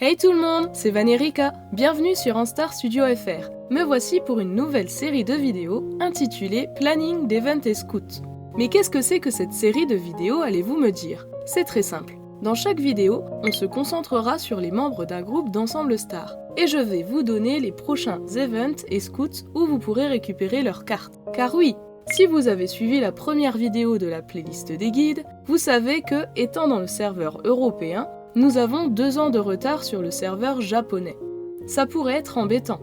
Hey tout le monde, c'est Vanerica, bienvenue sur Anstar Studio FR. Me voici pour une nouvelle série de vidéos intitulée Planning d'Event et Scout. Mais qu'est-ce que c'est que cette série de vidéos, allez-vous me dire? C'est très simple. Dans chaque vidéo, on se concentrera sur les membres d'un groupe d'Ensemble Star. Et je vais vous donner les prochains events et scouts où vous pourrez récupérer leurs cartes. Car oui, si vous avez suivi la première vidéo de la playlist des guides, vous savez que, étant dans le serveur européen, nous avons 2 ans de retard sur le serveur japonais. Ça pourrait être embêtant,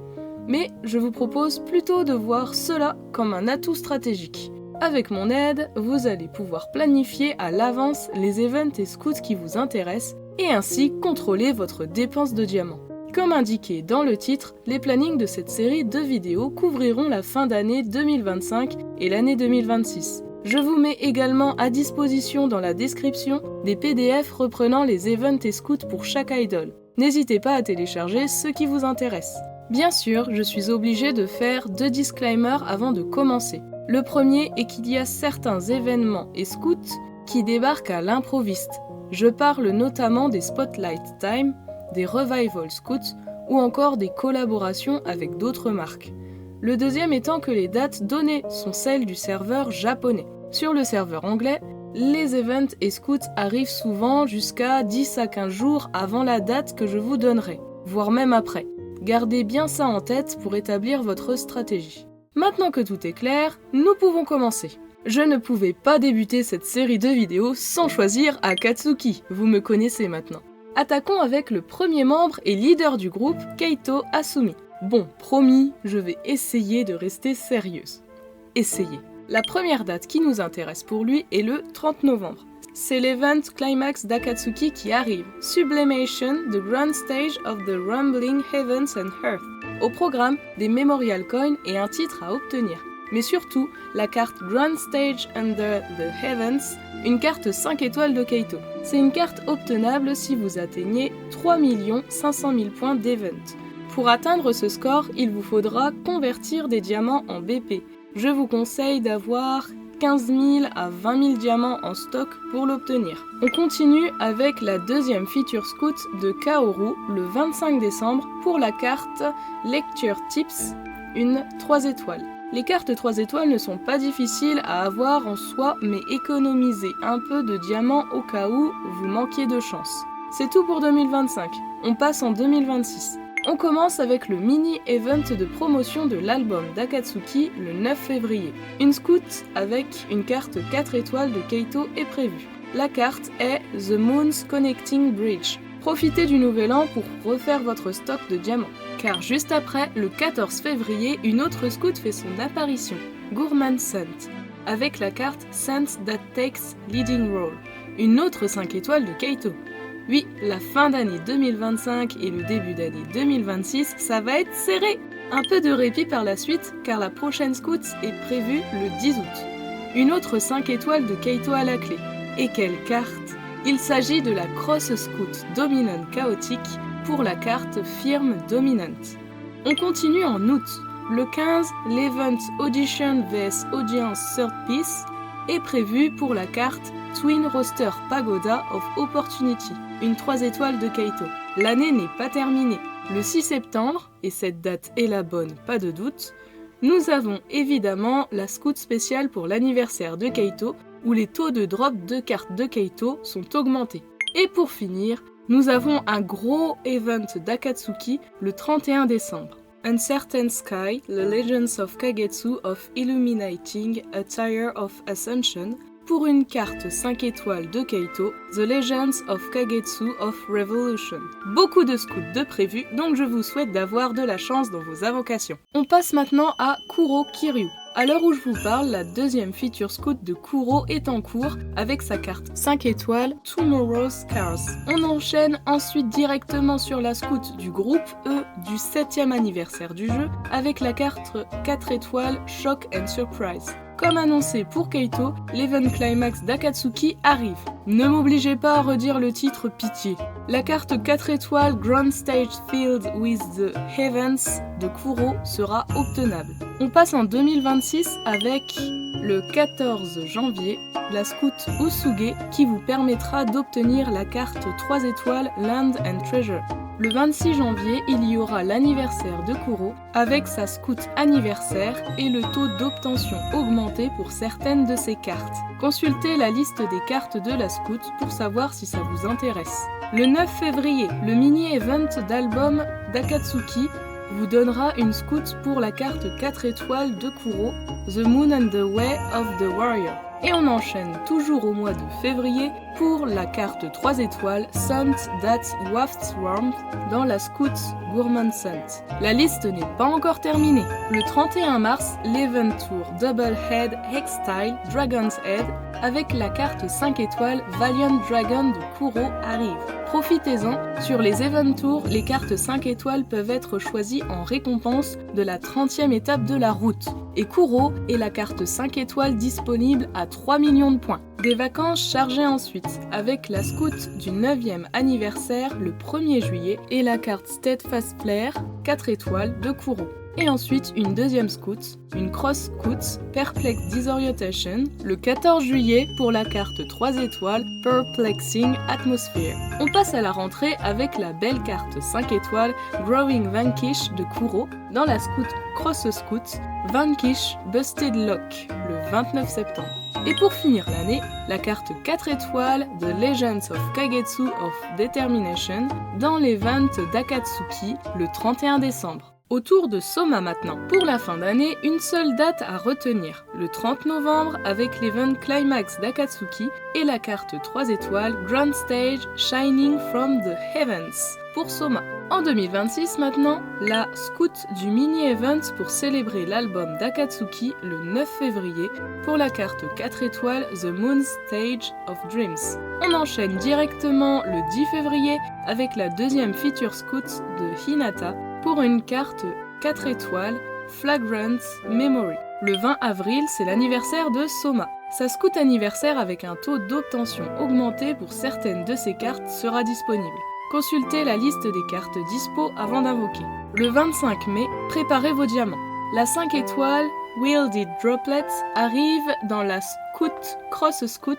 mais je vous propose plutôt de voir cela comme un atout stratégique. Avec mon aide, vous allez pouvoir planifier à l'avance les events et scouts qui vous intéressent et ainsi contrôler votre dépense de diamants. Comme indiqué dans le titre, les plannings de cette série de vidéos couvriront la fin d'année 2025 et l'année 2026. Je vous mets également à disposition dans la description des PDF reprenant les events et scouts pour chaque idol. N'hésitez pas à télécharger ceux qui vous intéressent. Bien sûr, je suis obligée de faire 2 disclaimers avant de commencer. Le premier est qu'il y a certains événements et scouts qui débarquent à l'improviste. Je parle notamment des Spotlight Time, des Revival Scouts ou encore des collaborations avec d'autres marques. Le deuxième étant que les dates données sont celles du serveur japonais. Sur le serveur anglais, les events et scouts arrivent souvent jusqu'à 10 à 15 jours avant la date que je vous donnerai, voire même après. Gardez bien ça en tête pour établir votre stratégie. Maintenant que tout est clair, nous pouvons commencer. Je ne pouvais pas débuter cette série de vidéos sans choisir Akatsuki, vous me connaissez maintenant. Attaquons avec le premier membre et leader du groupe, Keito Asumi. Bon, promis, je vais essayer de rester sérieuse. Essayez. La première date qui nous intéresse pour lui est le 30 novembre. C'est l'event Climax d'Akatsuki qui arrive, Sublimation, the Grand Stage of the Rumbling Heavens and Earth. Au programme, des Memorial Coins et un titre à obtenir. Mais surtout, la carte Grand Stage Under the Heavens, une carte 5 étoiles de Keito. C'est une carte obtenable si vous atteignez 3 500 000 points d'event. Pour atteindre ce score, il vous faudra convertir des diamants en BP. Je vous conseille d'avoir 15 000 à 20 000 diamants en stock pour l'obtenir. On continue avec la deuxième feature scout de Kaoru le 25 décembre pour la carte Lecture Tips, une 3 étoiles. Les cartes 3 étoiles ne sont pas difficiles à avoir en soi, mais économisez un peu de diamants au cas où vous manquiez de chance. C'est tout pour 2025, on passe en 2026. On commence avec le mini-event de promotion de l'album d'Akatsuki le 9 février. Une scout avec une carte 4 étoiles de Keito est prévue. La carte est The Moon's Connecting Bridge. Profitez du nouvel an pour refaire votre stock de diamants. Car juste après, le 14 février, une autre scout fait son apparition, Gourmand Sant, avec la carte Sense That Takes Leading Role. Une autre 5 étoiles de Keito. Oui, la fin d'année 2025 et le début d'année 2026, ça va être serré. Un peu de répit par la suite, car la prochaine scout est prévue le 10 août. Une autre 5 étoiles de Keito à la clé. Et quelle carte! Il s'agit de la Cross Scout Dominant Chaotique pour la carte Firme Dominante. On continue en août. Le 15, l'Event Audition vs Audience Third Piece est prévu pour la carte Twin Roster Pagoda of Opportunity, une 3 étoiles de Keito. L'année n'est pas terminée. Le 6 septembre, et cette date est la bonne, pas de doute, nous avons évidemment la scout spéciale pour l'anniversaire de Keito, où les taux de drop de cartes de Keito sont augmentés. Et pour finir, nous avons un gros event d'Akatsuki le 31 décembre. Uncertain Sky, The Legends of Kagetsu of Illuminating a Tire of Ascension, pour une carte 5 étoiles de Keito, The Legends of Kagetsu of Revolution. Beaucoup de scouts de prévus, donc je vous souhaite d'avoir de la chance dans vos invocations. On passe maintenant à Kuro Kiryu. À l'heure où je vous parle, la deuxième feature scout de Kuro est en cours avec sa carte 5 étoiles Tomorrow's Cars. On enchaîne ensuite directement sur la scout du groupe E du 7e anniversaire du jeu avec la carte 4 étoiles Shock and Surprise. Comme annoncé pour Keito, l'Event Climax d'Akatsuki arrive. Ne m'obligez pas à redire le titre, pitié. La carte 4 étoiles Grand Stage Filled with the Heavens de Kuro sera obtenable. On passe en 2026 avec le 14 janvier, la Scout Usuge qui vous permettra d'obtenir la carte 3 étoiles Land and Treasure. Le 26 janvier, il y aura l'anniversaire de Kuro avec sa Scout anniversaire et le taux d'obtention augmenté pour certaines de ses cartes. Consultez la liste des cartes de la Scout pour savoir si ça vous intéresse. Le 9 février, le mini-event d'album d'Akatsuki vous donnera une Scout pour la carte 4 étoiles de Kuro, The Moon and the Way of the Warrior. Et on enchaîne toujours au mois de février pour la carte 3 étoiles Scent That Wafts Warmth dans la Scout Gourmand Scent. La liste n'est pas encore terminée. Le 31 mars, l'Event Tour Double Head Hextile Dragon's Head avec la carte 5 étoiles Valiant Dragon de Kuro arrive. Profitez-en, sur les Event Tours, les cartes 5 étoiles peuvent être choisies en récompense de la 30e étape de la route. Et Kuro est la carte 5 étoiles disponible à 3 millions de points. Des vacances chargées ensuite, avec la Scout du 9e anniversaire le 1er juillet et la carte Steadfast Flare 4 étoiles de Kuro. Et ensuite une deuxième Scout, une Cross Scout Perplex Disorientation, le 14 juillet pour la carte 3 étoiles Perplexing Atmosphere. On passe à la rentrée avec la belle carte 5 étoiles Growing Vanquish de Kuro dans la Scout Cross Scout Vanquish Busted Lock le 29 septembre. Et pour finir l'année, la carte 4 étoiles The Legends of Kagetsu of Determination dans l'event d'Akatsuki le 31 décembre. Autour de Soma maintenant. Pour la fin d'année, une seule date à retenir, le 30 novembre avec l'event Climax d'Akatsuki et la carte 3 étoiles Grand Stage Shining from the Heavens pour Soma. En 2026 maintenant, la Scout du mini-event pour célébrer l'album d'Akatsuki le 9 février pour la carte 4 étoiles The Moon Stage of Dreams. On enchaîne directement le 10 février avec la deuxième feature Scout de Hinata pour une carte 4 étoiles Flagrant Memory. Le 20 avril, c'est l'anniversaire de Soma. Sa Scout anniversaire avec un taux d'obtention augmenté pour certaines de ses cartes sera disponible. Consultez la liste des cartes dispo avant d'invoquer. Le 25 mai, préparez vos diamants. La 5 étoiles Wielded Droplet arrive dans la Scout Cross Scout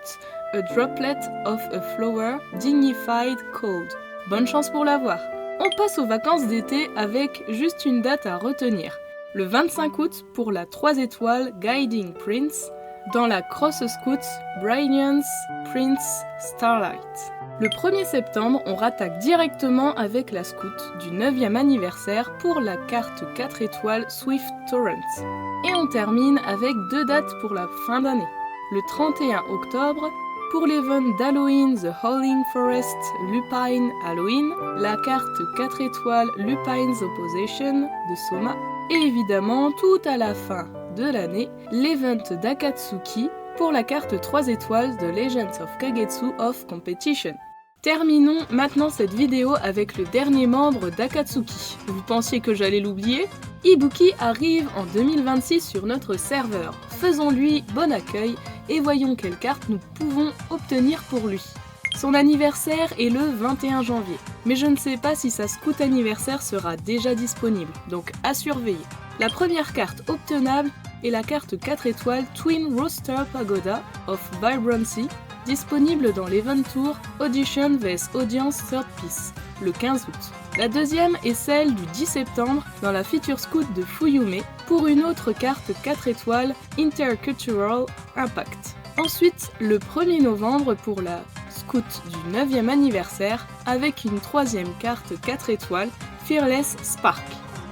A Droplet of a Flower Dignified Cold. Bonne chance pour l'avoir. On passe aux vacances d'été avec juste une date à retenir. Le 25 août pour la 3 étoiles Guiding Prince dans la Cross Scout Brilliance Prince Starlight. Le 1er septembre, on rattaque directement avec la Scout du 9e anniversaire pour la carte 4 étoiles Swift Torrent. Et on termine avec 2 dates pour la fin d'année. Le 31 octobre, pour l'event d'Halloween The Howling Forest Lupine Halloween, la carte 4 étoiles Lupine's Opposition de Soma, et évidemment tout à la fin de l'année, l'event d'Akatsuki pour la carte 3 étoiles The Legends of Kagetsu of Competition. Terminons maintenant cette vidéo avec le dernier membre d'Akatsuki. Vous pensiez que j'allais l'oublier ? Ibuki arrive en 2026 sur notre serveur. Faisons-lui bon accueil et voyons quelle carte nous pouvons obtenir pour lui. Son anniversaire est le 21 janvier, mais je ne sais pas si sa Scout anniversaire sera déjà disponible, donc à surveiller. La première carte obtenable est la carte 4 étoiles Twin Rooster Pagoda of Vibrancy, disponible dans l'Event Tour Audition vs Audience Third Piece, le 15 août. La deuxième est celle du 10 septembre dans la Feature Scout de Fuyume pour une autre carte 4 étoiles Intercultural Impact. Ensuite, le 1er novembre pour la Scout du 9e anniversaire avec une troisième carte 4 étoiles Fearless Spark.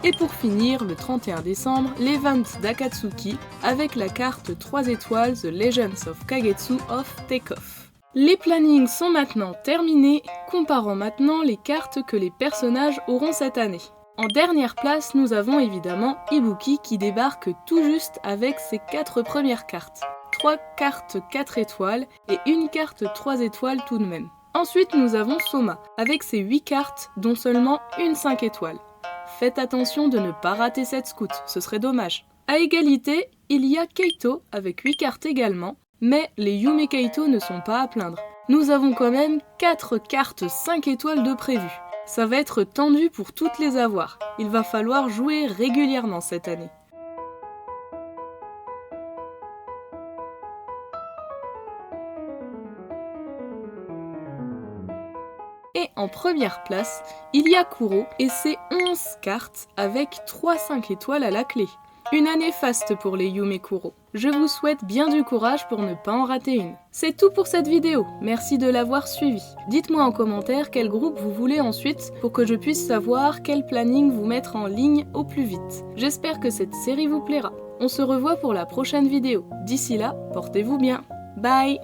Et pour finir, le 31 décembre, l'event d'Akatsuki avec la carte 3 étoiles The Legends of Kagetsu of Takeoff. Les plannings sont maintenant terminés, comparons maintenant les cartes que les personnages auront cette année. En dernière place, nous avons évidemment Ibuki qui débarque tout juste avec ses 4 premières cartes. 3 cartes 4 étoiles et une carte 3 étoiles tout de même. Ensuite, nous avons Soma avec ses 8 cartes dont seulement une 5 étoiles. Faites attention de ne pas rater cette Scout, ce serait dommage. À égalité, il y a Keito avec 8 cartes également, mais les Yume Keito ne sont pas à plaindre. Nous avons quand même 4 cartes 5 étoiles de prévues. Ça va être tendu pour toutes les avoir. Il va falloir jouer régulièrement cette année. Et en première place, il y a Kuro et ses 11 cartes avec 3 5 étoiles à la clé. Une année faste pour les Yume Kuro. Je vous souhaite bien du courage pour ne pas en rater une. C'est tout pour cette vidéo, merci de l'avoir suivi. Dites-moi en commentaire quel groupe vous voulez ensuite pour que je puisse savoir quel planning vous mettre en ligne au plus vite. J'espère que cette série vous plaira. On se revoit pour la prochaine vidéo. D'ici là, portez-vous bien. Bye!